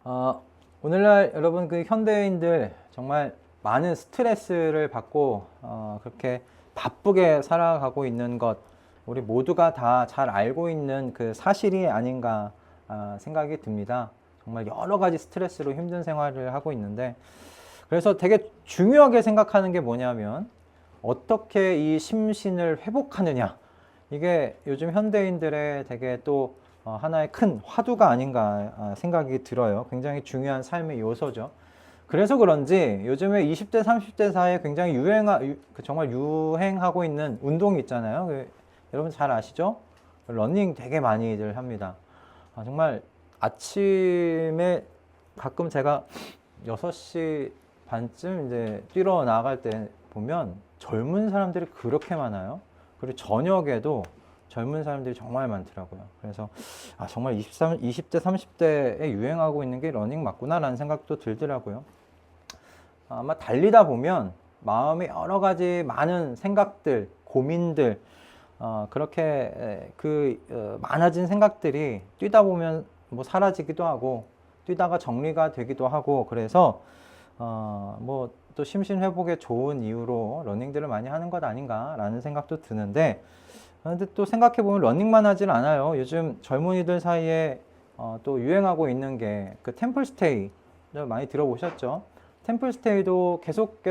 어, 오늘날 여러분 그 현대인들 정말 많은 스트레스를 받고 그렇게 바쁘게 살아가고 있는 것 우리 모두가 다 잘 알고 있는 그 사실이 아닌가 생각이 듭니다. 정말 여러 가지 스트레스로 힘든 생활을 하고 있는데 그래서 되게 중요하게 생각하는 게 뭐냐면 어떻게 이 심신을 회복하느냐 이게 요즘 현대인들의 되게 또 하나의 큰 화두가 아닌가 생각이 들어요. 굉장히 중요한 삶의 요소죠. 그래서 그런지 요즘에 20대, 30대 사이에 굉장히 정말 유행하고 있는 운동이 있잖아요. 여러분 잘 아시죠? 러닝 되게 많이들 합니다. 정말 아침에 가끔 제가 6시 반쯤 이제 뛰러 나갈 때 보면 젊은 사람들이 그렇게 많아요. 그리고 저녁에도 젊은 사람들이 정말 많더라고요. 그래서 정말 20대, 30대에 유행하고 있는 게 러닝 맞구나라는 생각도 들더라고요. 아마 달리다 보면 마음에 여러 가지 많은 생각들, 고민들, 그렇게 많아진 생각들이 뛰다 보면 뭐 사라지기도 하고 뛰다가 정리가 되기도 하고 그래서 뭐 또 심신 회복에 좋은 이유로 러닝들을 많이 하는 것 아닌가라는 생각도 드는데 근데 또 생각해 보면 러닝만 하질 않아요. 요즘 젊은이들 사이에 또 유행하고 있는 게 그 템플스테이 많이 들어보셨죠? 템플스테이도 계속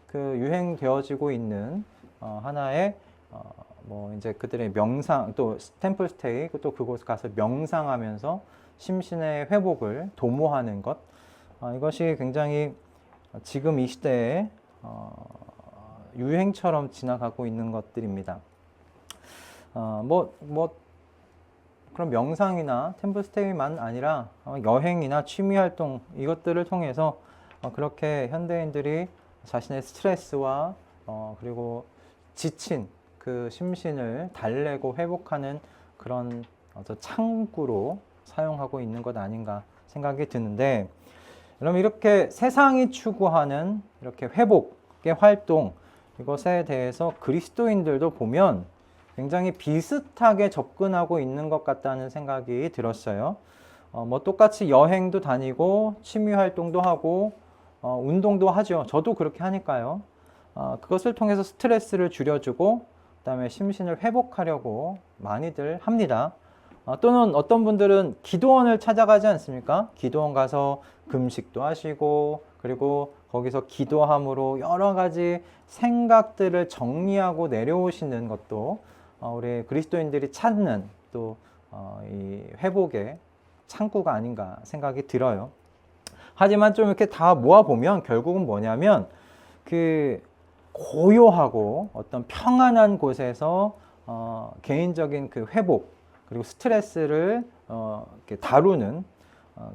그 유행되어지고 있는 하나의 뭐 이제 그들의 명상 또 템플스테이 또 그곳 가서 명상하면서 심신의 회복을 도모하는 것 이것이 굉장히 지금 이 시대에 유행처럼 지나가고 있는 것들입니다. 그런 명상이나 템플스테이만 아니라 여행이나 취미 활동 이것들을 통해서 그렇게 현대인들이 자신의 스트레스와 그리고 지친 그 심신을 달래고 회복하는 그런 창구로 사용하고 있는 것 아닌가 생각이 드는데 여러분 이렇게 세상이 추구하는 이렇게 회복의 활동 이것에 대해서 그리스도인들도 보면 굉장히 비슷하게 접근하고 있는 것 같다는 생각이 들었어요. 뭐 똑같이 여행도 다니고 취미 활동도 하고 운동도 하죠. 저도 그렇게 하니까요. 그것을 통해서 스트레스를 줄여주고 그다음에 심신을 회복하려고 많이들 합니다. 또는 어떤 분들은 기도원을 찾아가지 않습니까? 기도원 가서 금식도 하시고 그리고 거기서 기도함으로 여러 가지 생각들을 정리하고 내려오시는 것도 우리 그리스도인들이 찾는 또 이 회복의 창구가 아닌가 생각이 들어요. 하지만 좀 이렇게 다 모아보면 결국은 뭐냐면 그 고요하고 어떤 평안한 곳에서 개인적인 그 회복 그리고 스트레스를 이렇게 다루는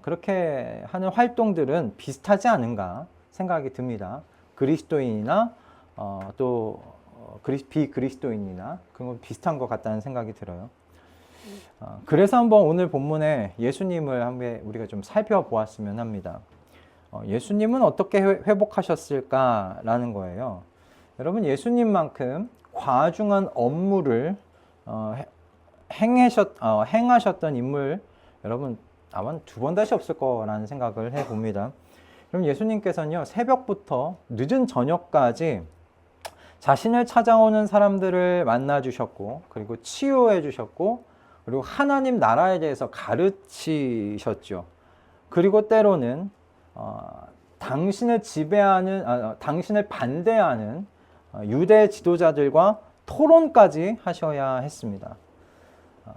그렇게 하는 활동들은 비슷하지 않은가 생각이 듭니다. 그리스도인이나 또 비그리스도인이나 그건 비슷한 것 같다는 생각이 들어요. 그래서 한번 오늘 본문에 예수님을 한번 우리가 좀 살펴보았으면 합니다. 예수님은 어떻게 회복하셨을까라는 거예요. 여러분 예수님만큼 과중한 업무를 행하셨던 인물 여러분 아마 두 번 다시 없을 거라는 생각을 해봅니다. 그럼 예수님께서는요 새벽부터 늦은 저녁까지 자신을 찾아오는 사람들을 만나 주셨고 그리고 치유해 주셨고 그리고 하나님 나라에 대해서 가르치셨죠. 그리고 때로는 당신을 지배하는 당신을 반대하는 유대 지도자들과 토론까지 하셔야 했습니다.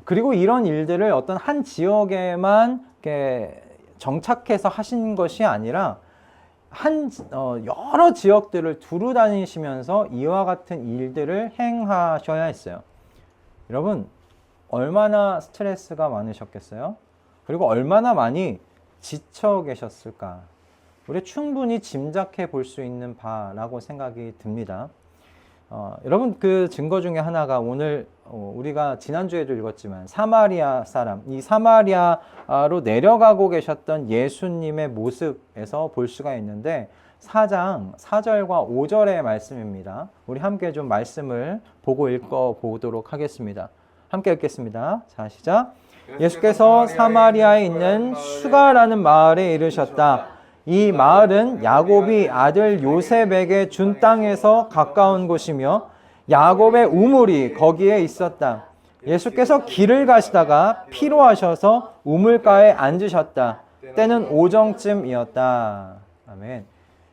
그리고 이런 일들을 어떤 한 지역에만 정착해서 하신 것이 아니라 여러 지역들을 두루 다니시면서 이와 같은 일들을 행하셔야 했어요. 여러분, 얼마나 스트레스가 많으셨겠어요? 그리고 얼마나 많이 지쳐 계셨을까? 우리 충분히 짐작해 볼 수 있는 바라고 생각이 듭니다. 여러분 그 증거 중에 하나가 오늘 우리가 지난주에도 읽었지만 사마리아 사람 이 사마리아로 내려가고 계셨던 예수님의 모습에서 볼 수가 있는데 4장 4절과 5절의 말씀입니다. 우리 함께 좀 말씀을 보고 읽어 보도록 하겠습니다. 함께 읽겠습니다. 자, 시작. 예수께서 사마리아에 있는 수가라는 마을에 이르셨다. 이 마을은 야곱이 아들 요셉에게 준 땅에서 가까운 곳이며 야곱의 우물이 거기에 있었다. 예수께서 길을 가시다가 피로하셔서 우물가에 앉으셨다. 때는 오정쯤이었다. 아멘.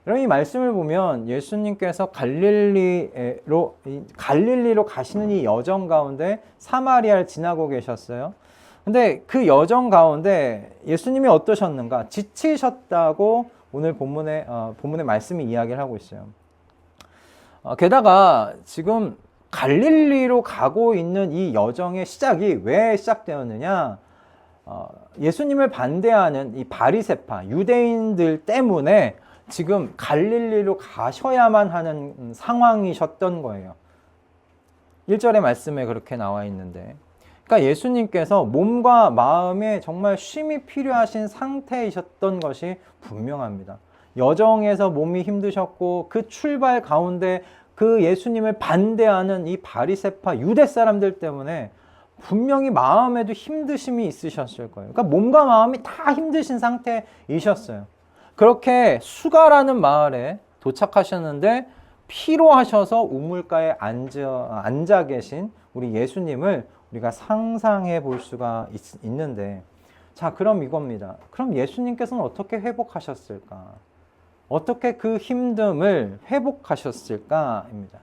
여러분, 이 말씀을 보면 예수님께서 갈릴리로 가시는 이 여정 가운데 사마리아를 지나고 계셨어요. 근데 그 여정 가운데 예수님이 어떠셨는가? 지치셨다고 오늘 본문의 말씀이 이야기를 하고 있어요. 게다가 지금 갈릴리로 가고 있는 이 여정의 시작이 왜 시작되었느냐? 예수님을 반대하는 이 바리새파 유대인들 때문에 지금 갈릴리로 가셔야만 하는 상황이셨던 거예요. 1절의 말씀에 그렇게 나와 있는데, 그러니까 예수님께서 몸과 마음에 정말 쉼이 필요하신 상태이셨던 것이 분명합니다. 여정에서 몸이 힘드셨고 그 출발 가운데 그 예수님을 반대하는 이 바리새파 유대 사람들 때문에 분명히 마음에도 힘드심이 있으셨을 거예요. 그러니까 몸과 마음이 다 힘드신 상태이셨어요. 그렇게 수가라는 마을에 도착하셨는데 피로하셔서 우물가에 앉아 계신 우리 예수님을 우리가 상상해 볼 수가 있는데, 자, 그럼 이겁니다. 그럼 예수님께서는 어떻게 회복하셨을까? 어떻게 그 힘듦을 회복하셨을까입니다.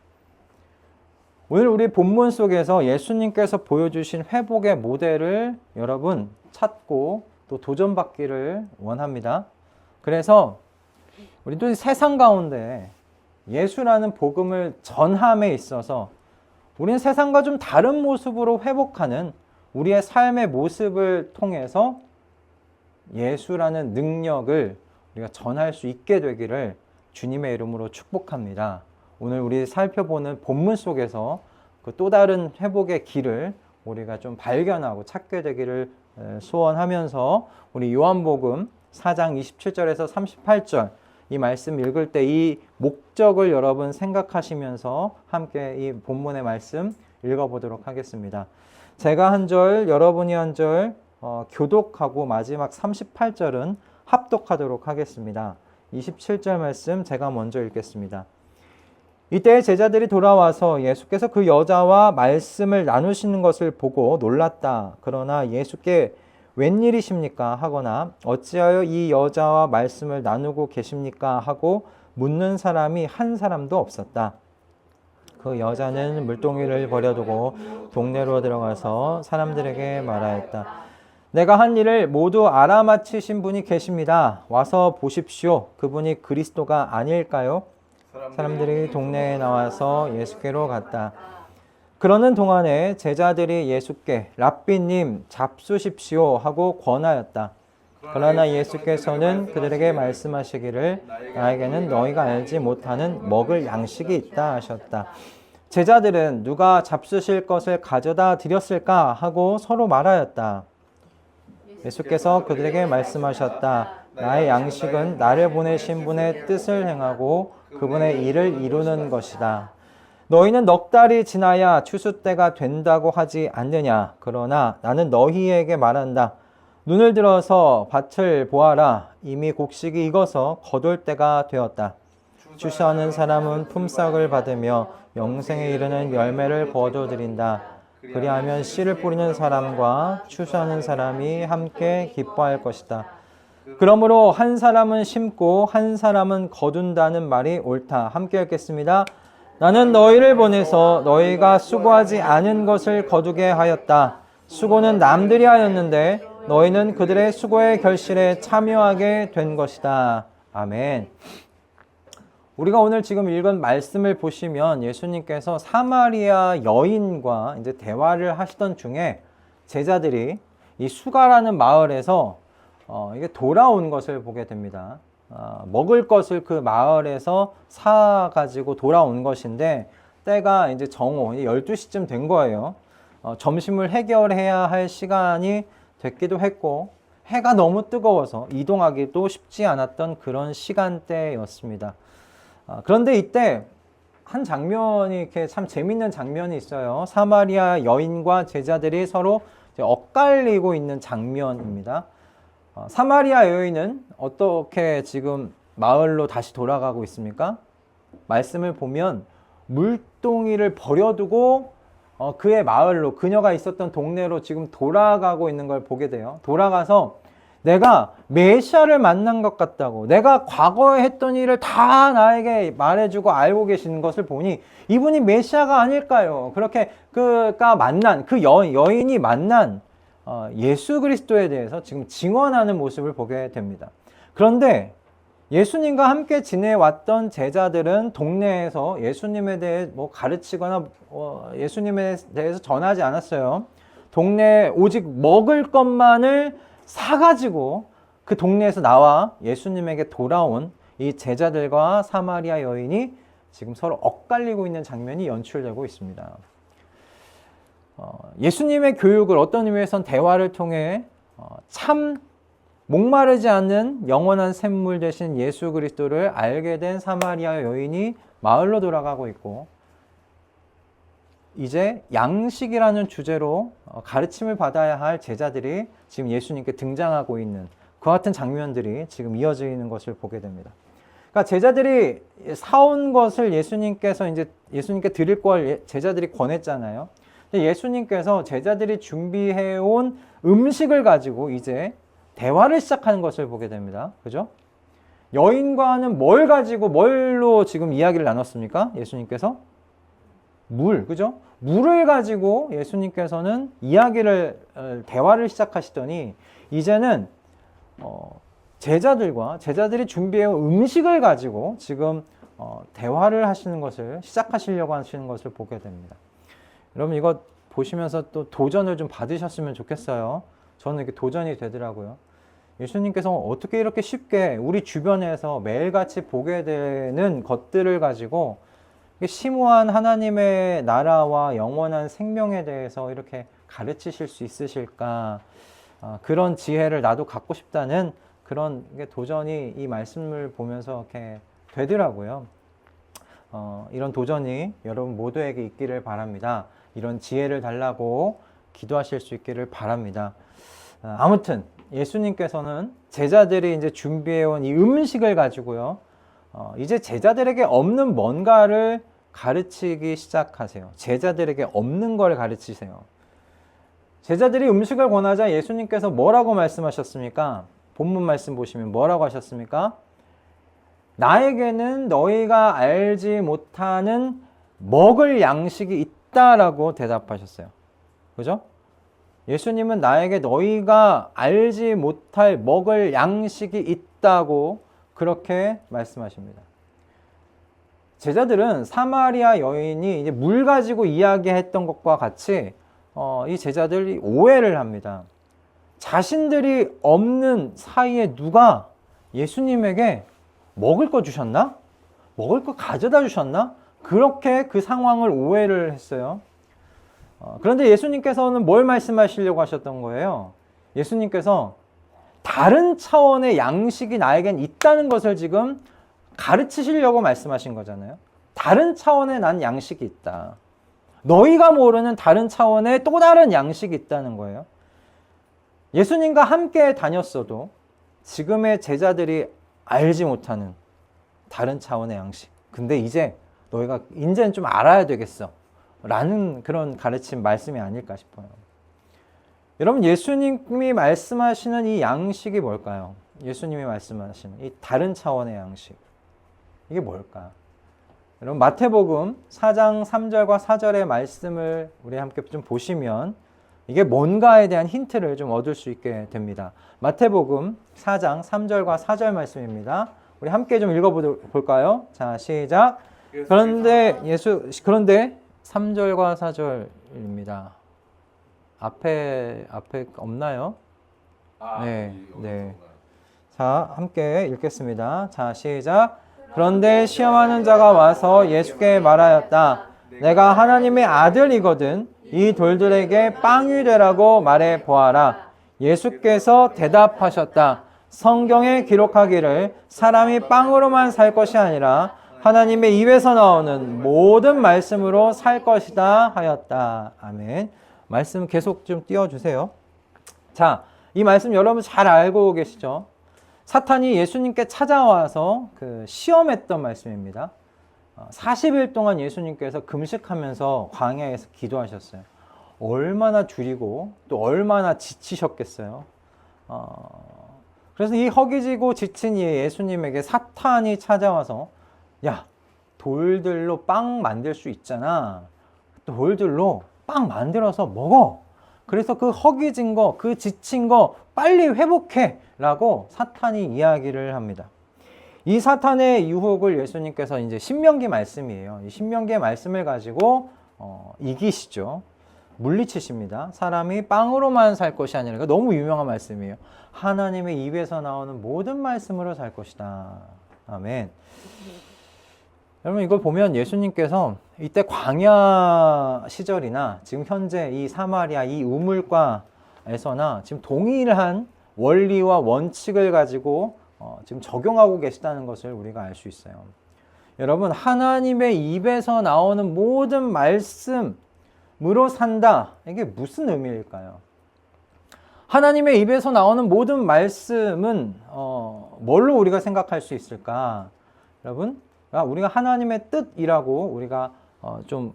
오늘 우리 본문 속에서 예수님께서 보여주신 회복의 모델을 여러분 찾고 또 도전받기를 원합니다. 그래서 우리도 세상 가운데 예수라는 복음을 전함에 있어서 우리는 세상과 좀 다른 모습으로 회복하는 우리의 삶의 모습을 통해서 예수라는 능력을 우리가 전할 수 있게 되기를 주님의 이름으로 축복합니다. 오늘 우리 살펴보는 본문 속에서 그 또 다른 회복의 길을 우리가 좀 발견하고 찾게 되기를 소원하면서 우리 요한복음 4장 27절에서 38절 이 말씀 읽을 때 이 목적을 여러분 생각하시면서 함께 이 본문의 말씀 읽어보도록 하겠습니다. 제가 한 절, 여러분이 한 절 교독하고 마지막 38절은 합독하도록 하겠습니다. 27절 말씀 제가 먼저 읽겠습니다. 이때 제자들이 돌아와서 예수께서 그 여자와 말씀을 나누시는 것을 보고 놀랐다. 그러나 예수께 웬일이십니까? 하거나 어찌하여 이 여자와 말씀을 나누고 계십니까? 하고 묻는 사람이 한 사람도 없었다. 그 여자는 물동이를 버려두고 동네로 들어가서 사람들에게 말하였다. 내가 한 일을 모두 알아맞히신 분이 계십니다. 와서 보십시오. 그분이 그리스도가 아닐까요? 사람들이 동네에 나와서 예수께로 갔다. 그러는 동안에 제자들이 예수께 랍비님 잡수십시오 하고 권하였다. 그러나 예수께서는 그들에게 말씀하시기를 나에게는 너희가 알지 못하는 먹을 양식이 있다 하셨다. 제자들은 누가 잡수실 것을 가져다 드렸을까 하고 서로 말하였다. 예수께서 그들에게 말씀하셨다. 나의 양식은 나를 보내신 분의 뜻을 행하고 그분의 일을 이루는 것이다. 너희는 넉 달이 지나야 추수 때가 된다고 하지 않느냐? 그러나 나는 너희에게 말한다. 눈을 들어서 밭을 보아라. 이미 곡식이 익어서 거둘 때가 되었다. 추수하는 사람은 품삯을 받으며 영생에 이르는 열매를 거두어들인다. 그리하면 씨를 뿌리는 사람과 추수하는 사람이 함께 기뻐할 것이다. 그러므로 한 사람은 심고 한 사람은 거둔다는 말이 옳다. 함께 읽겠습니다. 나는 너희를 보내서 너희가 수고하지 않은 것을 거두게 하였다. 수고는 남들이 하였는데 너희는 그들의 수고의 결실에 참여하게 된 것이다. 아멘. 우리가 오늘 지금 읽은 말씀을 보시면 예수님께서 사마리아 여인과 이제 대화를 하시던 중에 제자들이 이 수가라는 마을에서 이게 돌아온 것을 보게 됩니다. 먹을 것을 그 마을에서 사가지고 돌아온 것인데 때가 이제 정오 12시쯤 된 거예요. 점심을 해결해야 할 시간이 됐기도 했고 해가 너무 뜨거워서 이동하기도 쉽지 않았던 그런 시간대였습니다. 그런데 이때 한 장면이 이렇게 참 재밌는 장면이 있어요. 사마리아 여인과 제자들이 서로 이제 엇갈리고 있는 장면입니다. 사마리아 여인은 어떻게 지금 마을로 다시 돌아가고 있습니까? 말씀을 보면 물동이를 버려두고 그의 마을로, 그녀가 있었던 동네로 지금 돌아가고 있는 걸 보게 돼요. 돌아가서 내가 메시아를 만난 것 같다고, 내가 과거에 했던 일을 다 나에게 말해주고 알고 계시는 것을 보니 이분이 메시아가 아닐까요? 그렇게 그가 만난, 그 여인이 만난 예수 그리스도에 대해서 지금 증언하는 모습을 보게 됩니다. 그런데 예수님과 함께 지내왔던 제자들은 동네에서 예수님에 대해 뭐 가르치거나 예수님에 대해서 전하지 않았어요. 동네에 오직 먹을 것만을 사가지고 그 동네에서 나와 예수님에게 돌아온 이 제자들과 사마리아 여인이 지금 서로 엇갈리고 있는 장면이 연출되고 있습니다. 예수님의 교육을 어떤 의미에선 대화를 통해 참 목마르지 않는 영원한 샘물 되신 예수 그리스도를 알게 된 사마리아 여인이 마을로 돌아가고 있고, 이제 양식이라는 주제로 가르침을 받아야 할 제자들이 지금 예수님께 등장하고 있는 그 같은 장면들이 지금 이어져 있는 것을 보게 됩니다. 그러니까 제자들이 사온 것을 예수님께서 이제 예수님께 드릴 걸 제자들이 권했잖아요. 근데 예수님께서 제자들이 준비해온 음식을 가지고 이제 대화를 시작하는 것을 보게 됩니다. 그죠? 여인과는 뭘 가지고 뭘로 지금 이야기를 나눴습니까? 예수님께서? 물, 그죠? 물을 가지고 예수님께서는 대화를 시작하시더니 이제는 제자들이 준비해온 음식을 가지고 지금 대화를 하시는 것을 시작하시려고 하시는 것을 보게 됩니다. 여러분 이거 보시면서 또 도전을 좀 받으셨으면 좋겠어요. 저는 이게 도전이 되더라고요. 예수님께서 어떻게 이렇게 쉽게 우리 주변에서 매일같이 보게 되는 것들을 가지고 심오한 하나님의 나라와 영원한 생명에 대해서 이렇게 가르치실 수 있으실까? 그런 지혜를 나도 갖고 싶다는 그런 도전이 이 말씀을 보면서 이렇게 되더라고요. 이런 도전이 여러분 모두에게 있기를 바랍니다. 이런 지혜를 달라고 기도하실 수 있기를 바랍니다. 아무튼 예수님께서는 제자들이 이제 준비해온 이 음식을 가지고요, 이제 제자들에게 없는 뭔가를 가르치기 시작하세요. 제자들에게 없는 걸 가르치세요. 제자들이 음식을 권하자 예수님께서 뭐라고 말씀하셨습니까? 본문 말씀 보시면 뭐라고 하셨습니까? 나에게는 너희가 알지 못하는 먹을 양식이 있다라고 대답하셨어요. 그죠? 예수님은 나에게 너희가 알지 못할 먹을 양식이 있다고 그렇게 말씀하십니다. 제자들은 사마리아 여인이 이제 물 가지고 이야기했던 것과 같이 이 제자들이 오해를 합니다. 자신들이 없는 사이에 누가 예수님에게 먹을 거 주셨나? 먹을 거 가져다 주셨나? 그렇게 그 상황을 오해를 했어요. 그런데 예수님께서는 뭘 말씀하시려고 하셨던 거예요? 예수님께서 다른 차원의 양식이 나에겐 있다는 것을 지금 가르치시려고 말씀하신 거잖아요. 다른 차원의 난 양식이 있다. 너희가 모르는 다른 차원의 또 다른 양식이 있다는 거예요. 예수님과 함께 다녔어도 지금의 제자들이 알지 못하는 다른 차원의 양식. 근데 이제 너희가 이제는 좀 알아야 되겠어. 라는 그런 가르침 말씀이 아닐까 싶어요. 여러분 예수님이 말씀하시는 이 양식이 뭘까요? 예수님이 말씀하시는 이 다른 차원의 양식. 이게 뭘까? 여러분 마태복음 4장 3절과 4절의 말씀을 우리 함께 좀 보시면 이게 뭔가에 대한 힌트를 좀 얻을 수 있게 됩니다. 마태복음 4장 3절과 4절 말씀입니다. 우리 함께 좀 읽어볼까요? 자, 시작. 그런데 3절과 4절입니다. 앞에 없나요? 네. 자, 함께 읽겠습니다. 자, 시작. 그런데 시험하는 자가 와서 예수께 말하였다. 내가 하나님의 아들이거든 이 돌들에게 빵이 되라고 말해 보아라. 예수께서 대답하셨다. 성경에 기록하기를 사람이 빵으로만 살 것이 아니라 하나님의 입에서 나오는 모든 말씀으로 살 것이다 하였다. 아멘. 말씀 계속 좀 띄워주세요. 자, 이 말씀 여러분 잘 알고 계시죠? 사탄이 예수님께 찾아와서 시험했던 말씀입니다. 40일 동안 예수님께서 금식하면서 광야에서 기도하셨어요. 얼마나 줄이고 또 얼마나 지치셨겠어요. 그래서 이 허기지고 지친 이 예수님에게 사탄이 찾아와서 야, 돌들로 빵 만들 수 있잖아. 돌들로 빵 만들어서 먹어. 그래서 그 허기진 거, 그 지친 거 빨리 회복해 라고 사탄이 이야기를 합니다. 이 사탄의 유혹을 예수님께서 이제 신명기 말씀이에요. 이 신명기의 말씀을 가지고 이기시죠. 물리치십니다. 사람이 빵으로만 살 것이 아니라, 이거 너무 유명한 말씀이에요. 하나님의 입에서 나오는 모든 말씀으로 살 것이다. 아멘. 여러분, 이걸 보면 예수님께서 이때 광야 시절이나 지금 현재 이 사마리아 이 우물가에서나 지금 동일한 원리와 원칙을 가지고 지금 적용하고 계시다는 것을 우리가 알 수 있어요. 여러분, 하나님의 입에서 나오는 모든 말씀으로 산다. 이게 무슨 의미일까요? 하나님의 입에서 나오는 모든 말씀은 뭘로 우리가 생각할 수 있을까? 여러분, 우리가 하나님의 뜻이라고 우리가 좀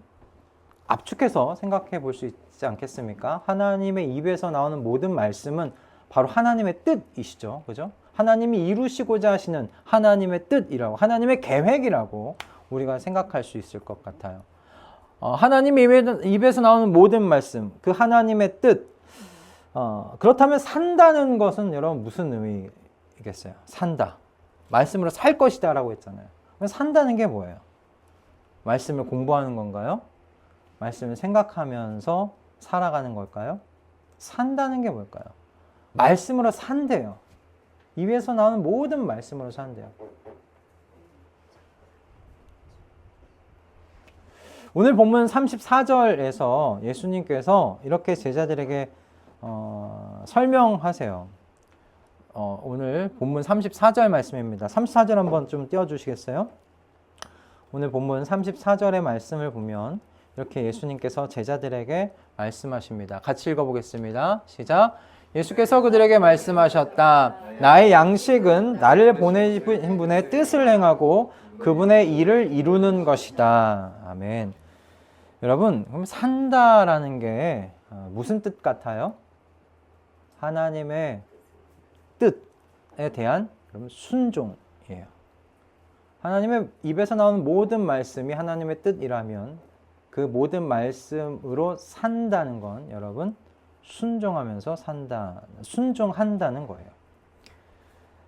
압축해서 생각해 볼 수 있지 않겠습니까? 하나님의 입에서 나오는 모든 말씀은 바로 하나님의 뜻이시죠. 그죠? 하나님이 이루시고자 하시는 하나님의 뜻이라고, 하나님의 계획이라고 우리가 생각할 수 있을 것 같아요. 하나님의 입에서 나오는 모든 말씀, 그 하나님의 뜻. 그렇다면 산다는 것은 여러분 무슨 의미겠어요? 산다. 말씀으로 살 것이다 라고 했잖아요. 산다는 게 뭐예요? 말씀을 공부하는 건가요? 말씀을 생각하면서 살아가는 걸까요? 산다는 게 뭘까요? 말씀으로 산대요. 입에서 나오는 모든 말씀으로 산대요. 오늘 본문 34절에서 예수님께서 이렇게 제자들에게 설명하세요. 오늘 본문 34절 말씀입니다. 34절 한번 좀 띄워주시겠어요? 오늘 본문 34절의 말씀을 보면 이렇게 예수님께서 제자들에게 말씀하십니다. 같이 읽어보겠습니다. 시작. 예수께서 그들에게 말씀하셨다. 나의 양식은 나를 보내신 분의 뜻을 행하고 그분의 일을 이루는 것이다. 아멘. 여러분, 그럼 산다라는 게 무슨 뜻 같아요? 하나님의 뜻에 대한 순종이에요. 하나님의 입에서 나오는 모든 말씀이 하나님의 뜻이라면 그 모든 말씀으로 산다는 건 여러분 순종하면서 산다, 순종한다는 거예요.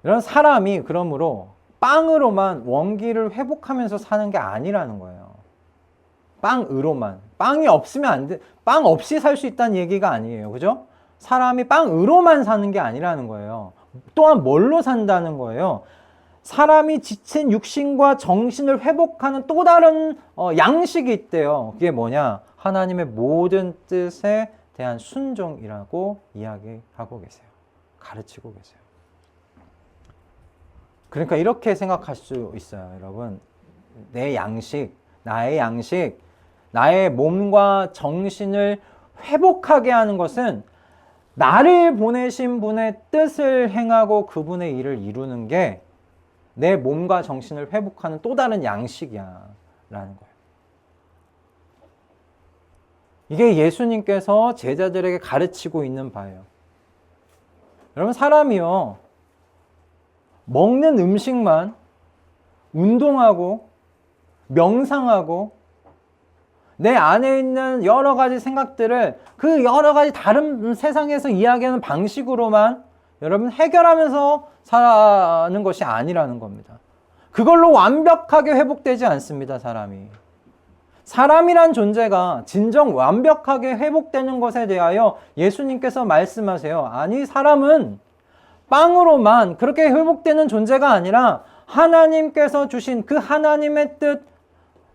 이런 사람이 그러므로 빵으로만 원기를 회복하면서 사는 게 아니라는 거예요. 빵으로만. 빵이 없으면 안 돼. 빵 없이 살 수 있다는 얘기가 아니에요. 그죠? 사람이 빵으로만 사는 게 아니라는 거예요. 또한 뭘로 산다는 거예요? 사람이 지친 육신과 정신을 회복하는 또 다른 양식이 있대요. 그게 뭐냐? 하나님의 모든 뜻에 대한 순종이라고 이야기하고 계세요. 가르치고 계세요. 그러니까 이렇게 생각할 수 있어요, 여러분. 내 양식, 나의 양식, 나의 몸과 정신을 회복하게 하는 것은 나를 보내신 분의 뜻을 행하고 그분의 일을 이루는 게 내 몸과 정신을 회복하는 또 다른 양식이야 라는 거예요. 이게 예수님께서 제자들에게 가르치고 있는 바예요. 여러분, 사람이요, 먹는 음식만, 운동하고 명상하고 내 안에 있는 여러 가지 생각들을 그 여러 가지 다른 세상에서 이야기하는 방식으로만 여러분 해결하면서 사는 것이 아니라는 겁니다. 그걸로 완벽하게 회복되지 않습니다, 사람이. 사람이란 존재가 진정 완벽하게 회복되는 것에 대하여 예수님께서 말씀하세요. 아니, 사람은 빵으로만 그렇게 회복되는 존재가 아니라 하나님께서 주신 그 하나님의 뜻,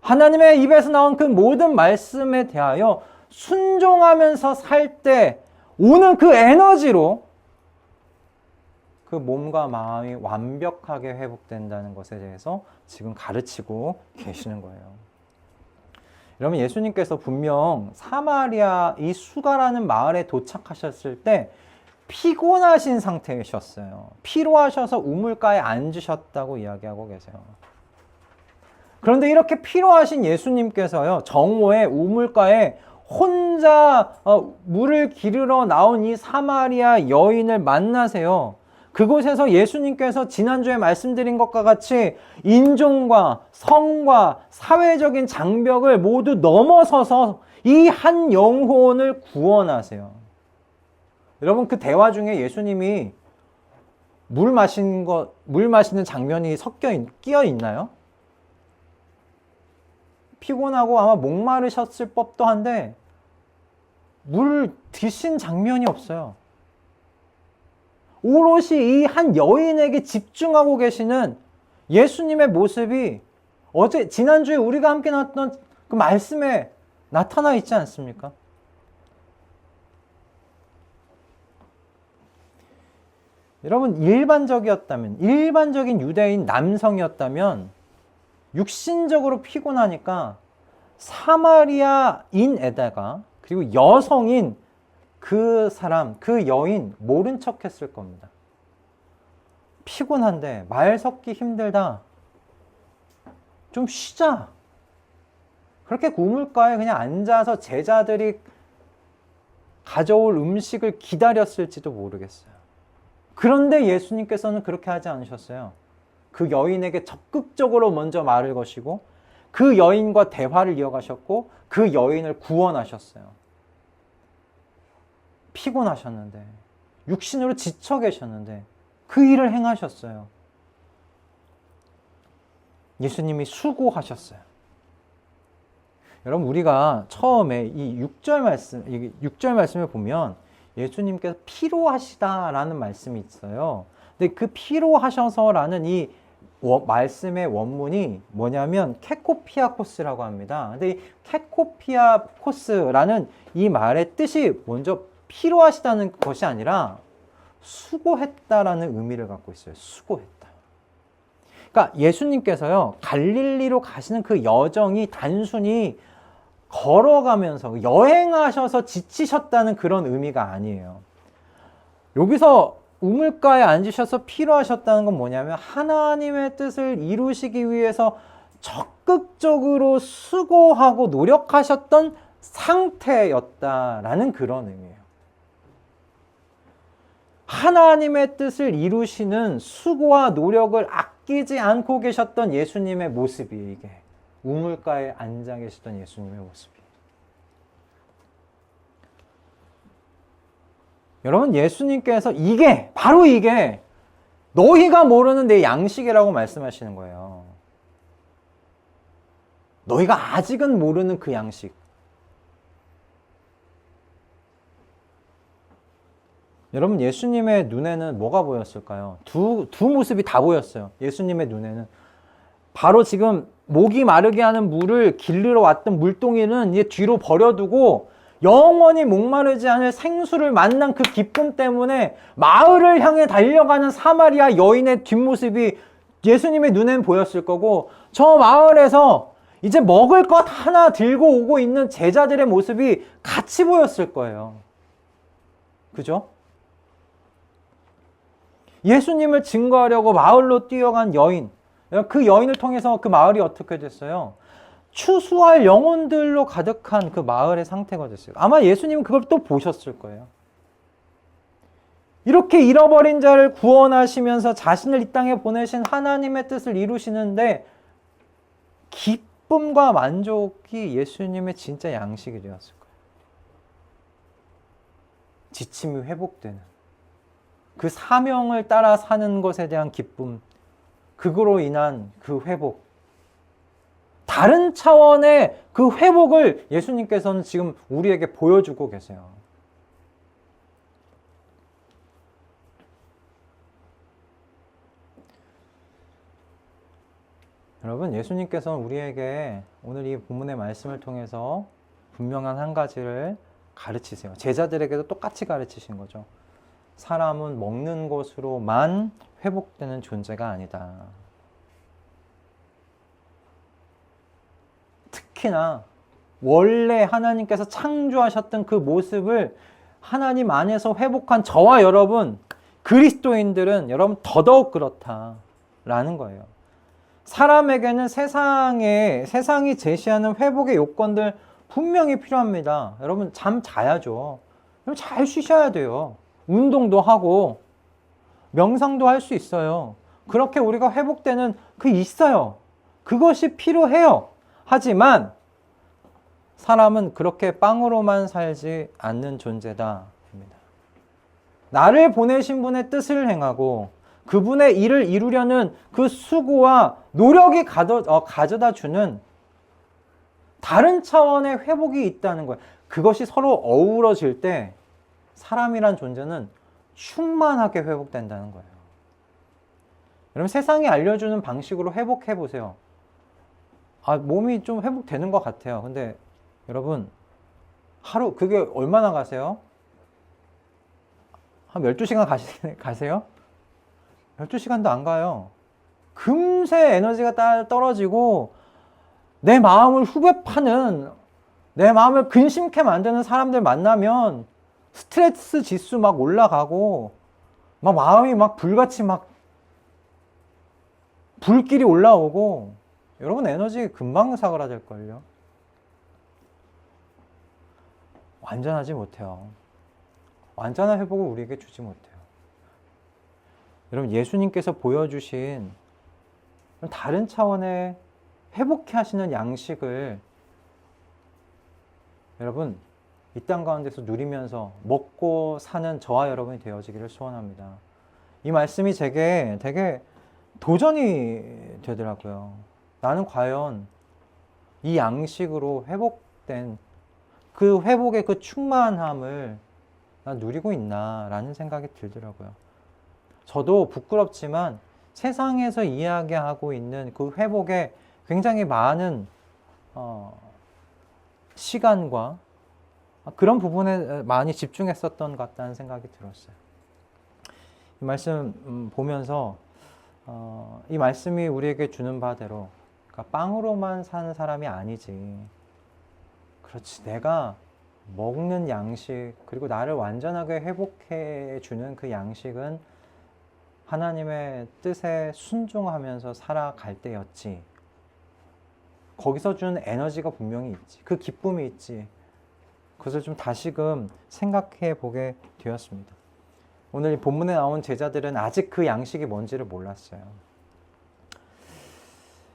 하나님의 입에서 나온 그 모든 말씀에 대하여 순종하면서 살 때 오는 그 에너지로 그 몸과 마음이 완벽하게 회복된다는 것에 대해서 지금 가르치고 계시는 거예요. 여러분, 예수님께서 분명 사마리아 이 수가라는 마을에 도착하셨을 때 피곤하신 상태이셨어요. 피로하셔서 우물가에 앉으셨다고 이야기하고 계세요. 그런데 이렇게 피로하신 예수님께서요, 정오에 우물가에 혼자 물을 기르러 나온 이 사마리아 여인을 만나세요. 그곳에서 예수님께서 지난주에 말씀드린 것과 같이 인종과 성과 사회적인 장벽을 모두 넘어서서 이 한 영혼을 구원하세요. 여러분, 그 대화 중에 예수님이 물 마시는 장면이 끼어 있나요? 피곤하고 아마 목마르셨을 법도 한데 물 드신 장면이 없어요. 오롯이 이 한 여인에게 집중하고 계시는 예수님의 모습이 지난주에 우리가 함께 나왔던 그 말씀에 나타나 있지 않습니까? 여러분, 일반적인 유대인 남성이었다면 육신적으로 피곤하니까 사마리아인에다가 그리고 여성인 그 여인 모른 척 했을 겁니다. 피곤한데 말 섞기 힘들다. 좀 쉬자. 그렇게 우물가에 그냥 앉아서 제자들이 가져올 음식을 기다렸을지도 모르겠어요. 그런데 예수님께서는 그렇게 하지 않으셨어요. 그 여인에게 적극적으로 먼저 말을 거시고 그 여인과 대화를 이어가셨고 그 여인을 구원하셨어요. 피곤하셨는데, 육신으로 지쳐 계셨는데 그 일을 행하셨어요. 예수님이 수고하셨어요. 여러분, 우리가 처음에 이 6절 말씀을 보면 예수님께서 피로하시다라는 말씀이 있어요. 근데 그 피로하셔서라는 이 말씀의 원문이 뭐냐면 케코피아코스라고 합니다. 근데 이 케코피아코스라는 이 말의 뜻이 먼저 피로하시다는 것이 아니라 수고했다라는 의미를 갖고 있어요. 수고했다. 그러니까 예수님께서요, 갈릴리로 가시는 그 여정이 단순히 걸어가면서 여행하셔서 지치셨다는 그런 의미가 아니에요. 여기서 우물가에 앉으셔서 피로하셨다는 건 뭐냐면 하나님의 뜻을 이루시기 위해서 적극적으로 수고하고 노력하셨던 상태였다라는 그런 의미예요. 하나님의 뜻을 이루시는 수고와 노력을 아끼지 않고 계셨던 예수님의 모습이에요. 이게 우물가에 앉아 계시던 예수님의 모습이에요. 여러분, 예수님께서 바로 이게 너희가 모르는 내 양식이라고 말씀하시는 거예요. 너희가 아직은 모르는 그 양식. 여러분, 예수님의 눈에는 뭐가 보였을까요? 두 모습이 다 보였어요. 예수님의 눈에는. 바로 지금 목이 마르게 하는 물을 길르러 왔던 물동이는 이제 뒤로 버려두고 영원히 목마르지 않을 생수를 만난 그 기쁨 때문에 마을을 향해 달려가는 사마리아 여인의 뒷모습이 예수님의 눈엔 보였을 거고, 저 마을에서 이제 먹을 것 하나 들고 오고 있는 제자들의 모습이 같이 보였을 거예요. 그죠? 예수님을 증거하려고 마을로 뛰어간 여인, 그 여인을 통해서 그 마을이 어떻게 됐어요? 추수할 영혼들로 가득한 그 마을의 상태가 됐어요. 아마 예수님은 그걸 또 보셨을 거예요. 이렇게 잃어버린 자를 구원하시면서 자신을 이 땅에 보내신 하나님의 뜻을 이루시는데 기쁨과 만족이 예수님의 진짜 양식이 되었을 거예요. 지침이 회복되는 그 사명을 따라 사는 것에 대한 기쁨, 그거로 인한 그 회복, 다른 차원의 그 회복을 예수님께서는 지금 우리에게 보여주고 계세요. 여러분, 예수님께서는 우리에게 오늘 이 본문의 말씀을 통해서 분명한 한 가지를 가르치세요. 제자들에게도 똑같이 가르치신 거죠. 사람은 먹는 것으로만 회복되는 존재가 아니다. 특히나 원래 하나님께서 창조하셨던 그 모습을 하나님 안에서 회복한 저와 여러분, 그리스도인들은 여러분 더더욱 그렇다라는 거예요. 사람에게는 세상이 제시하는 회복의 요건들 분명히 필요합니다. 여러분 잠 자야죠. 여러분 잘 쉬셔야 돼요. 운동도 하고 명상도 할 수 있어요. 그렇게 우리가 회복되는 있어요. 그것이 필요해요. 하지만 사람은 그렇게 빵으로만 살지 않는 존재다. 나를 보내신 분의 뜻을 행하고 그분의 일을 이루려는 그 수고와 노력이 가져다 주는 다른 차원의 회복이 있다는 거예요. 그것이 서로 어우러질 때 사람이란 존재는 충만하게 회복된다는 거예요. 여러분 세상이 알려주는 방식으로 회복해 보세요. 몸이 좀 회복되는 것 같아요. 근데 여러분 하루 그게 얼마나 가세요? 한 12시간 가세요? 12시간도 안 가요. 금세 에너지가 떨어지고 내 마음을 후벼파는, 내 마음을 근심케 만드는 사람들 만나면 스트레스 지수 막 올라가고 막 마음이 막 불같이 막 불길이 올라오고 여러분 에너지 금방 사그라들걸요. 완전하지 못해요. 완전한 회복을 우리에게 주지 못해요. 여러분 예수님께서 보여주신 다른 차원의 회복해 하시는 양식을 여러분 이 땅 가운데서 누리면서 먹고 사는 저와 여러분이 되어지기를 소원합니다. 이 말씀이 제게 되게 도전이 되더라고요. 나는 과연 이 양식으로 회복된 그 회복의 그 충만함을 난 누리고 있나 라는 생각이 들더라고요. 저도 부끄럽지만 세상에서 이야기하고 있는 그 회복에 굉장히 많은 시간과 그런 부분에 많이 집중했었던 것 같다는 생각이 들었어요. 이 말씀 보면서 이 말씀이 우리에게 주는 바대로 그러니까 빵으로만 사는 사람이 아니지. 그렇지, 내가 먹는 양식 그리고 나를 완전하게 회복해 주는 그 양식은 하나님의 뜻에 순종하면서 살아갈 때였지. 거기서 주는 에너지가 분명히 있지. 그 기쁨이 있지. 그것을 좀 다시금 생각해 보게 되었습니다. 오늘 이 본문에 나온 제자들은 아직 그 양식이 뭔지를 몰랐어요.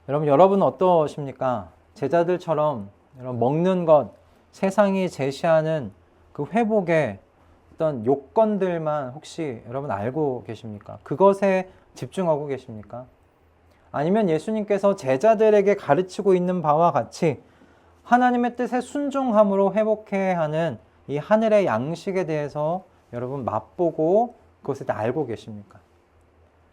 여러분은 어떠십니까? 제자들처럼 여러분 먹는 것, 세상이 제시하는 그 회복의 어떤 요건들만 혹시 여러분 알고 계십니까? 그것에 집중하고 계십니까? 아니면 예수님께서 제자들에게 가르치고 있는 바와 같이 하나님의 뜻에 순종함으로 회복해야 하는 이 하늘의 양식에 대해서 여러분 맛보고 그것에 대해 알고 계십니까?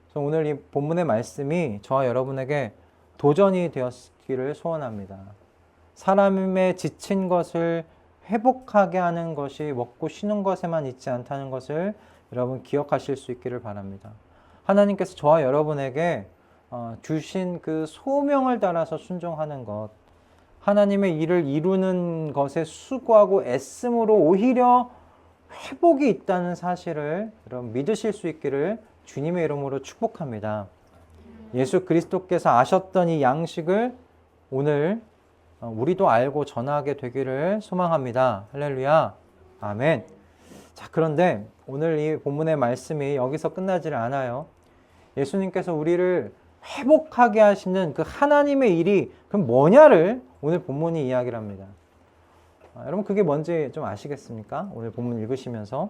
그래서 오늘 이 본문의 말씀이 저와 여러분에게 도전이 되었기를 소원합니다. 사람의 지친 것을 회복하게 하는 것이 먹고 쉬는 것에만 있지 않다는 것을 여러분 기억하실 수 있기를 바랍니다. 하나님께서 저와 여러분에게 주신 그 소명을 따라서 순종하는 것, 하나님의 일을 이루는 것에 수고하고 애씀으로 오히려 회복이 있다는 사실을 여러분 믿으실 수 있기를 주님의 이름으로 축복합니다. 예수 그리스도께서 아셨던 이 양식을 오늘 우리도 알고 전하게 되기를 소망합니다. 할렐루야. 아멘. 자, 그런데 오늘 이 본문의 말씀이 여기서 끝나지를 않아요. 예수님께서 우리를 회복하게 하시는 그 하나님의 일이 그럼 뭐냐를 오늘 본문이 이야기를 합니다. 여러분 그게 뭔지 좀 아시겠습니까? 오늘 본문 읽으시면서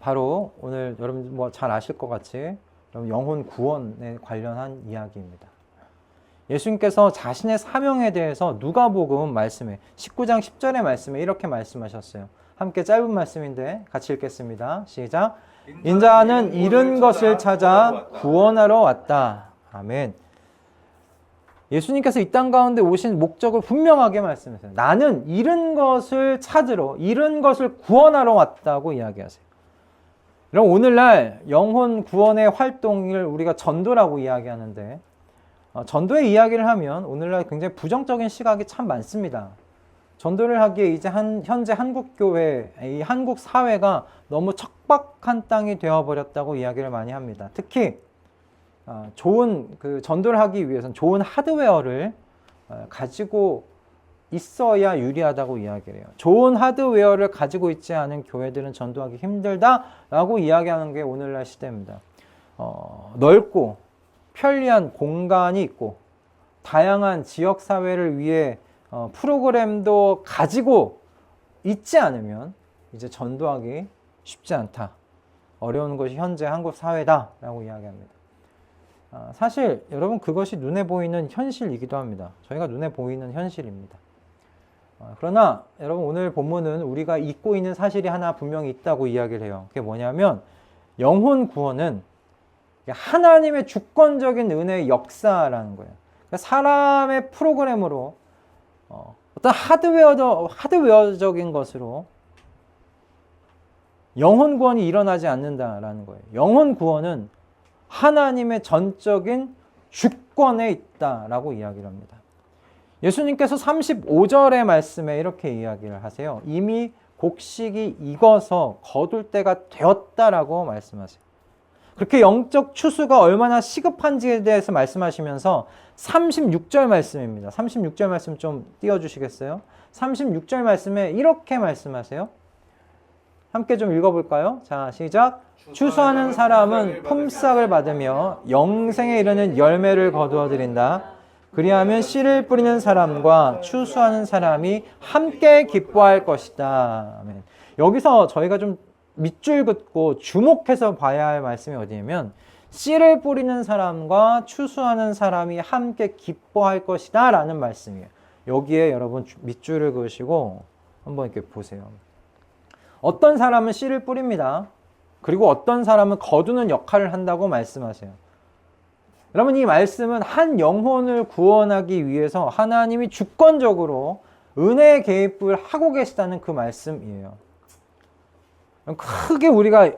바로 오늘 여러분 뭐 잘 아실 것 같이 영혼 구원에 관련한 이야기입니다. 예수님께서 자신의 사명에 대해서 누가복음 말씀에 19장 10절의 말씀에 이렇게 말씀하셨어요. 함께 짧은 말씀인데 같이 읽겠습니다. 시작. 인자는 잃은 것을 찾아 구원하러 왔다. 아멘. 예수님께서 이 땅 가운데 오신 목적을 분명하게 말씀하세요. 나는 잃은 것을 찾으러, 잃은 것을 구원하러 왔다고 이야기하세요. 그럼 오늘날 영혼 구원의 활동을 우리가 전도라고 이야기하는데, 전도의 이야기를 하면 오늘날 굉장히 부정적인 시각이 참 많습니다. 전도를 하기에 이제 현재 한국교회, 이 한국 사회가 너무 척박한 땅이 되어버렸다고 이야기를 많이 합니다. 특히 좋은 전도를 하기 위해서는 좋은 하드웨어를 가지고 있어야 유리하다고 이야기를 해요. 좋은 하드웨어를 가지고 있지 않은 교회들은 전도하기 힘들다라고 이야기하는 게 오늘날 시대입니다. 넓고 편리한 공간이 있고 다양한 지역사회를 위해 프로그램도 가지고 있지 않으면 이제 전도하기 쉽지 않다. 어려운 것이 현재 한국 사회다라고 이야기합니다. 사실 여러분 그것이 눈에 보이는 현실이기도 합니다. 저희가 눈에 보이는 현실입니다. 그러나 여러분 오늘 본문은 우리가 잊고 있는 사실이 하나 분명히 있다고 이야기를 해요. 그게 뭐냐면 영혼 구원은 하나님의 주권적인 은혜의 역사라는 거예요. 그러니까 사람의 프로그램으로 어떤 하드웨어적인 것으로 영혼 구원이 일어나지 않는다라는 거예요. 영혼 구원은 하나님의 전적인 주권에 있다라고 이야기를 합니다. 예수님께서 35절의 말씀에 이렇게 이야기를 하세요. 이미 곡식이 익어서 거둘 때가 되었다라고 말씀하세요. 그렇게 영적 추수가 얼마나 시급한지에 대해서 말씀하시면서 36절 말씀입니다. 36절 말씀 좀 띄워주시겠어요? 36절 말씀에 이렇게 말씀하세요. 함께 좀 읽어볼까요? 자, 시작. 추수하는 사람은 품삯을 받으며 영생에 이르는 열매를 거두어 드린다. 그리하면 씨를 뿌리는 사람과 추수하는 사람이 함께 기뻐할 것이다. 아멘. 여기서 저희가 좀 밑줄 긋고 주목해서 봐야 할 말씀이 어디냐면 씨를 뿌리는 사람과 추수하는 사람이 함께 기뻐할 것이다 라는 말씀이에요. 여기에 여러분 밑줄을 그으시고 한번 이렇게 보세요. 어떤 사람은 씨를 뿌립니다. 그리고 어떤 사람은 거두는 역할을 한다고 말씀하세요. 여러분 이 말씀은 한 영혼을 구원하기 위해서 하나님이 주권적으로 은혜의 개입을 하고 계시다는 그 말씀이에요. 크게 우리가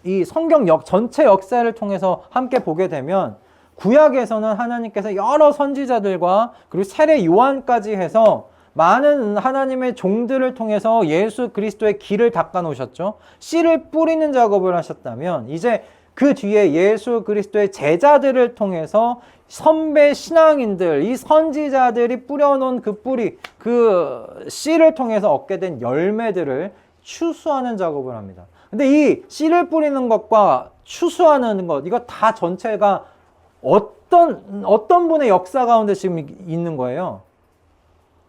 이 성경 전체 역사를 통해서 함께 보게 되면 구약에서는 하나님께서 여러 선지자들과 그리고 세례 요한까지 해서 많은 하나님의 종들을 통해서 예수 그리스도의 길을 닦아 놓으셨죠. 씨를 뿌리는 작업을 하셨다면 이제 그 뒤에 예수 그리스도의 제자들을 통해서 선배 신앙인들, 이 선지자들이 뿌려놓은 그 뿌리, 그 씨를 통해서 얻게 된 열매들을 추수하는 작업을 합니다. 근데 이 씨를 뿌리는 것과 추수하는 것, 이거 다 전체가 어떤 분의 역사 가운데 지금 있는 거예요?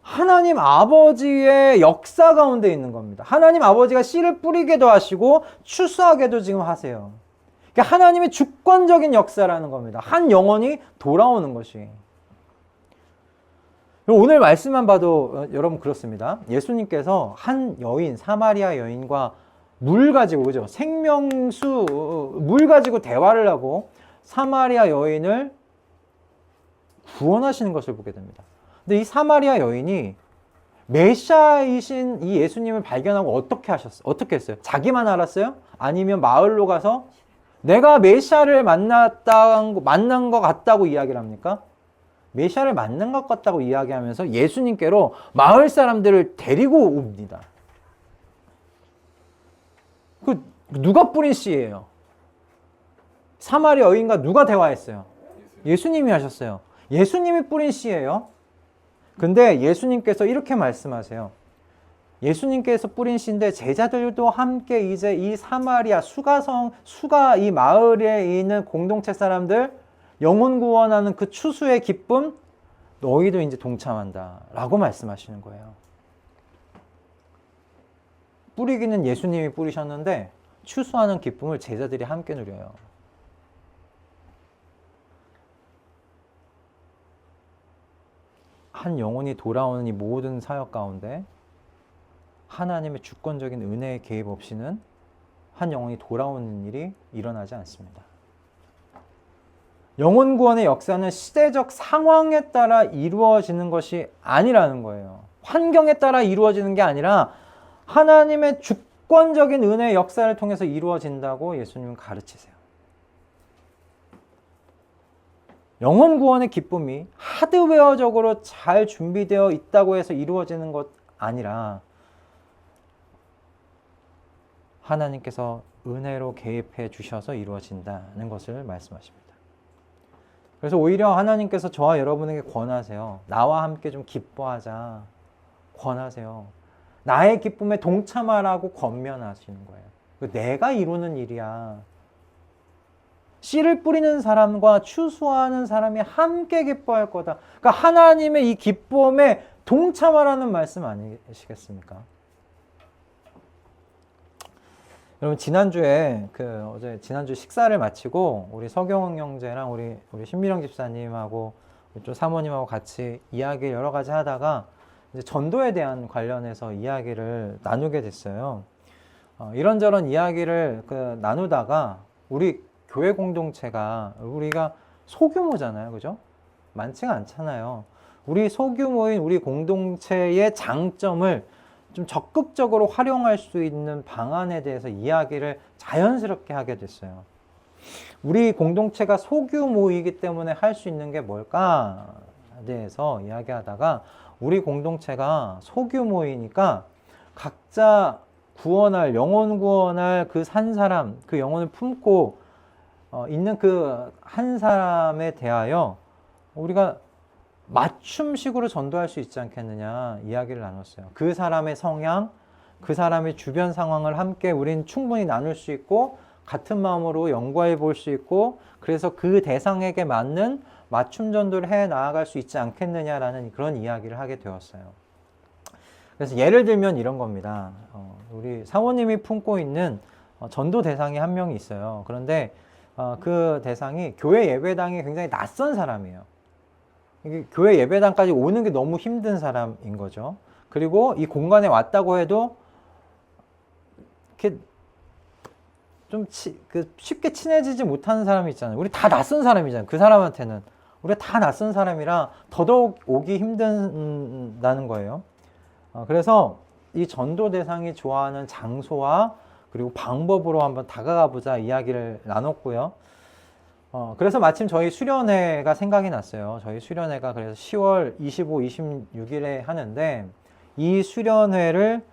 하나님 아버지의 역사 가운데 있는 겁니다. 하나님 아버지가 씨를 뿌리게도 하시고 추수하게도 지금 하세요. 그러니까 하나님의 주권적인 역사라는 겁니다. 한 영혼이 돌아오는 것이. 오늘 말씀만 봐도 여러분 그렇습니다. 예수님께서 한 여인, 사마리아 여인과 물 가지고, 그죠? 생명수, 물 가지고 대화를 하고 사마리아 여인을 구원하시는 것을 보게 됩니다. 근데 이 사마리아 여인이 메시아이신 이 예수님을 발견하고 어떻게 했어요? 자기만 알았어요? 아니면 마을로 가서 내가 메시아를 만난 것 같다고 이야기를 합니까? 메시아를 만난 것 같다고 이야기하면서 예수님께로 마을 사람들을 데리고 옵니다. 그 누가 뿌린 씨예요? 사마리아 여인과 누가 대화했어요? 예수님이 하셨어요. 예수님이 뿌린 씨예요. 근데 예수님께서 이렇게 말씀하세요. 예수님께서 뿌린 씨인데 제자들도 함께 이제 이 사마리아 수가 이 마을에 있는 공동체 사람들 영혼 구원하는 그 추수의 기쁨 너희도 이제 동참한다 라고 말씀하시는 거예요. 뿌리기는 예수님이 뿌리셨는데 추수하는 기쁨을 제자들이 함께 누려요. 한 영혼이 돌아오는 이 모든 사역 가운데 하나님의 주권적인 은혜의 개입 없이는 한 영혼이 돌아오는 일이 일어나지 않습니다. 영혼 구원의 역사는 시대적 상황에 따라 이루어지는 것이 아니라는 거예요. 환경에 따라 이루어지는 게 아니라 하나님의 주권적인 은혜의 역사를 통해서 이루어진다고 예수님은 가르치세요. 영혼 구원의 기쁨이 하드웨어적으로 잘 준비되어 있다고 해서 이루어지는 것 아니라 하나님께서 은혜로 개입해 주셔서 이루어진다는 것을 말씀하십니다. 그래서 오히려 하나님께서 저와 여러분에게 권하세요. 나와 함께 좀 기뻐하자. 권하세요. 나의 기쁨에 동참하라고 권면하시는 거예요. 내가 이루는 일이야. 씨를 뿌리는 사람과 추수하는 사람이 함께 기뻐할 거다. 그러니까 하나님의 이 기쁨에 동참하라는 말씀 아니시겠습니까? 여러분 지난주에 지난주 식사를 마치고 우리 서경원 형제랑 우리 신미령 집사님하고 또 사모님하고 같이 이야기를 여러 가지 하다가 이제 전도에 대한 관련해서 이야기를 나누게 됐어요. 이런저런 이야기를 나누다가 우리 교회 공동체가 우리가 소규모잖아요, 그죠? 많지가 않잖아요. 우리 소규모인 우리 공동체의 장점을 좀 적극적으로 활용할 수 있는 방안에 대해서 이야기를 자연스럽게 하게 됐어요. 우리 공동체가 소규모이기 때문에 할 수 있는 게 뭘까에 대해서 이야기하다가 우리 공동체가 소규모이니까 각자 구원할, 영혼 구원할 그 한 사람, 그 영혼을 품고 있는 그 한 사람에 대하여 우리가 맞춤식으로 전도할 수 있지 않겠느냐 이야기를 나눴어요. 그 사람의 성향, 그 사람의 주변 상황을 함께 우린 충분히 나눌 수 있고 같은 마음으로 연구해 볼 수 있고 그래서 그 대상에게 맞는 맞춤 전도를 해 나아갈 수 있지 않겠느냐라는 그런 이야기를 하게 되었어요. 그래서 예를 들면 이런 겁니다. 우리 사모님이 품고 있는 전도 대상이 한 명이 있어요. 그런데 그 대상이 교회 예배당에 굉장히 낯선 사람이에요. 교회 예배당까지 오는 게 너무 힘든 사람인 거죠. 그리고 이 공간에 왔다고 해도 이렇게 좀 쉽게 친해지지 못하는 사람이 있잖아요. 우리 다 낯선 사람이잖아요. 그 사람한테는 우리가 다 낯선 사람이라 더더욱 오기 힘든다는 거예요. 그래서 이 전도 대상이 좋아하는 장소와 그리고 방법으로 한번 다가가 보자 이야기를 나눴고요. 그래서 마침 저희 수련회가 생각이 났어요. 저희 수련회가 그래서 10월 25, 26일에 하는데 이 수련회를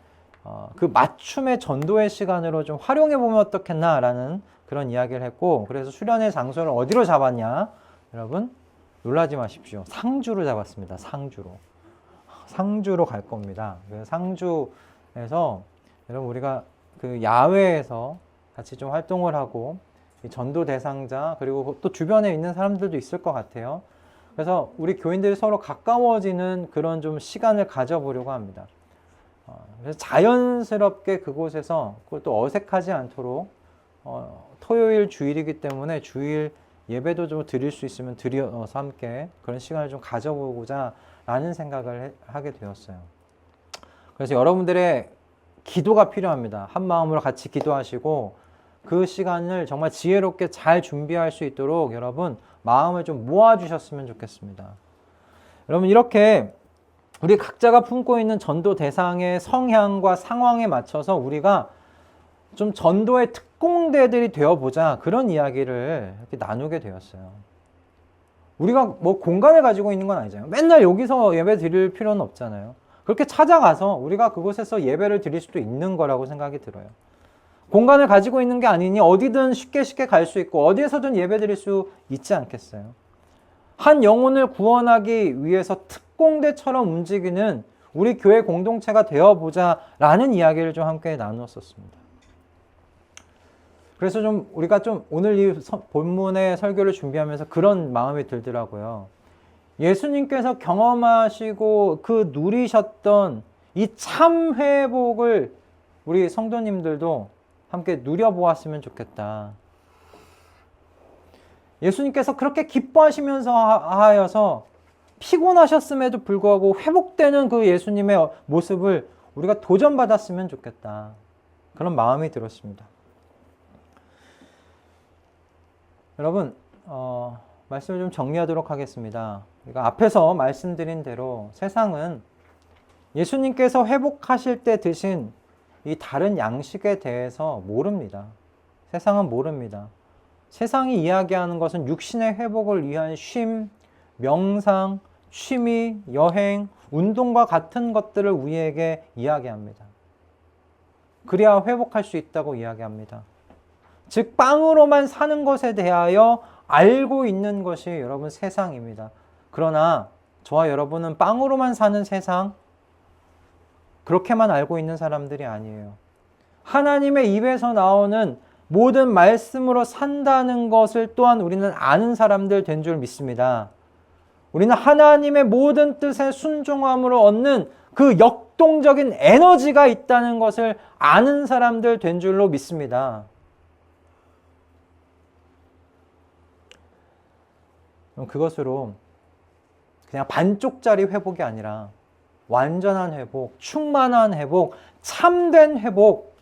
그 맞춤의 전도의 시간으로 좀 활용해 보면 어떻겠나라는 그런 이야기를 했고 그래서 수련회 장소를 어디로 잡았냐? 여러분 놀라지 마십시오. 상주로 잡았습니다. 상주로 갈 겁니다. 상주에서 여러분 우리가 그 야외에서 같이 좀 활동을 하고 전도 대상자 그리고 또 주변에 있는 사람들도 있을 것 같아요. 그래서 우리 교인들이 서로 가까워지는 그런 좀 시간을 가져보려고 합니다. 그래서 자연스럽게 그곳에서 또 어색하지 않도록 토요일 주일이기 때문에 주일 예배도 좀 드릴 수 있으면 드려서 함께 그런 시간을 좀 가져보고자 라는 생각을 하게 되었어요. 그래서 여러분들의 기도가 필요합니다. 한 마음으로 같이 기도하시고 그 시간을 정말 지혜롭게 잘 준비할 수 있도록 여러분 마음을 좀 모아주셨으면 좋겠습니다. 여러분 이렇게 우리 각자가 품고 있는 전도 대상의 성향과 상황에 맞춰서 우리가 좀 전도의 특공대들이 되어보자 그런 이야기를 이렇게 나누게 되었어요. 우리가 뭐 공간을 가지고 있는 건 아니잖아요. 맨날 여기서 예배 드릴 필요는 없잖아요. 그렇게 찾아가서 우리가 그곳에서 예배를 드릴 수도 있는 거라고 생각이 들어요. 공간을 가지고 있는 게 아니니 어디든 쉽게 갈 수 있고 어디에서든 예배 드릴 수 있지 않겠어요? 한 영혼을 구원하기 위해서 특공대처럼 움직이는 우리 교회 공동체가 되어보자 라는 이야기를 좀 함께 나누었었습니다. 그래서 좀 우리가 좀 오늘 이 본문의 설교를 준비하면서 그런 마음이 들더라고요. 예수님께서 경험하시고 그 누리셨던 이 참 회복을 우리 성도님들도 함께 누려보았으면 좋겠다. 예수님께서 그렇게 기뻐하시면서 하여서 피곤하셨음에도 불구하고 회복되는 그 예수님의 모습을 우리가 도전받았으면 좋겠다. 그런 마음이 들었습니다. 여러분, 말씀을 좀 정리하도록 하겠습니다. 우리가 앞에서 말씀드린 대로 세상은 예수님께서 회복하실 때 드신 이 다른 양식에 대해서 모릅니다. 세상은 모릅니다. 세상이 이야기하는 것은 육신의 회복을 위한 쉼, 명상, 취미, 여행, 운동과 같은 것들을 우리에게 이야기합니다. 그래야 회복할 수 있다고 이야기합니다. 즉 빵으로만 사는 것에 대하여 알고 있는 것이 여러분 세상입니다. 그러나 저와 여러분은 빵으로만 사는 세상, 그렇게만 알고 있는 사람들이 아니에요. 하나님의 입에서 나오는 모든 말씀으로 산다는 것을 또한 우리는 아는 사람들 된 줄 믿습니다. 우리는 하나님의 모든 뜻에 순종함으로 얻는 그 역동적인 에너지가 있다는 것을 아는 사람들 된 줄로 믿습니다. 그것으로 그냥 반쪽짜리 회복이 아니라 완전한 회복, 충만한 회복, 참된 회복,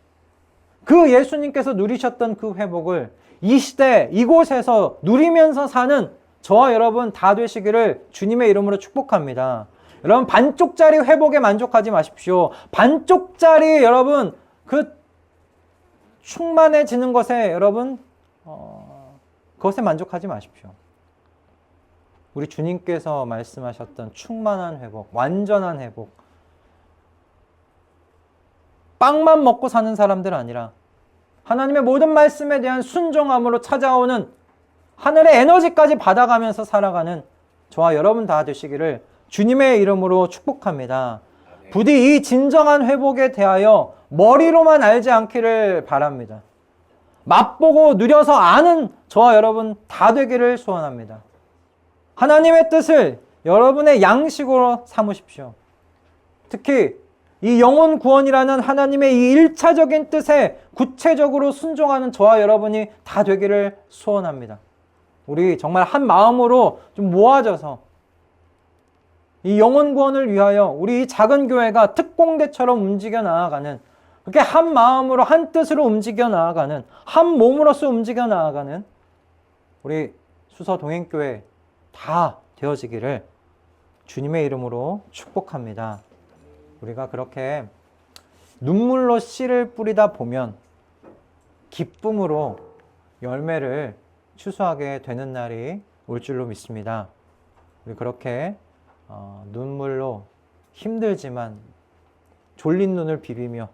그 예수님께서 누리셨던 그 회복을 이 시대 이곳에서 누리면서 사는 저와 여러분 다 되시기를 주님의 이름으로 축복합니다. 여러분 반쪽짜리 회복에 만족하지 마십시오. 반쪽짜리 여러분 그 충만해지는 것에 여러분 그것에 만족하지 마십시오. 우리 주님께서 말씀하셨던 충만한 회복, 완전한 회복, 빵만 먹고 사는 사람들 아니라 하나님의 모든 말씀에 대한 순종함으로 찾아오는 하늘의 에너지까지 받아가면서 살아가는 저와 여러분 다 되시기를 주님의 이름으로 축복합니다. 부디 이 진정한 회복에 대하여 머리로만 알지 않기를 바랍니다. 맛보고 누려서 아는 저와 여러분 다 되기를 소원합니다. 하나님의 뜻을 여러분의 양식으로 삼으십시오. 특히 이 영혼 구원이라는 하나님의 이 1차적인 뜻에 구체적으로 순종하는 저와 여러분이 다 되기를 소원합니다. 우리 정말 한 마음으로 좀 모아져서 이 영혼 구원을 위하여 우리 이 작은 교회가 특공대처럼 움직여 나아가는, 그렇게 한 마음으로 한 뜻으로 움직여 나아가는, 한 몸으로서 움직여 나아가는 우리 수서 동행교회 다 되어지기를 주님의 이름으로 축복합니다. 우리가 그렇게 눈물로 씨를 뿌리다 보면 기쁨으로 열매를 추수하게 되는 날이 올 줄로 믿습니다. 우리 그렇게 눈물로 힘들지만 졸린 눈을 비비며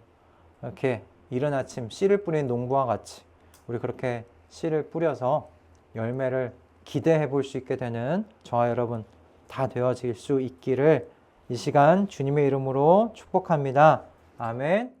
이렇게 이른 아침 씨를 뿌린 농부와 같이 우리 그렇게 씨를 뿌려서 열매를 기대해 볼 수 있게 되는 저와 여러분 다 되어질 수 있기를 이 시간 주님의 이름으로 축복합니다. 아멘.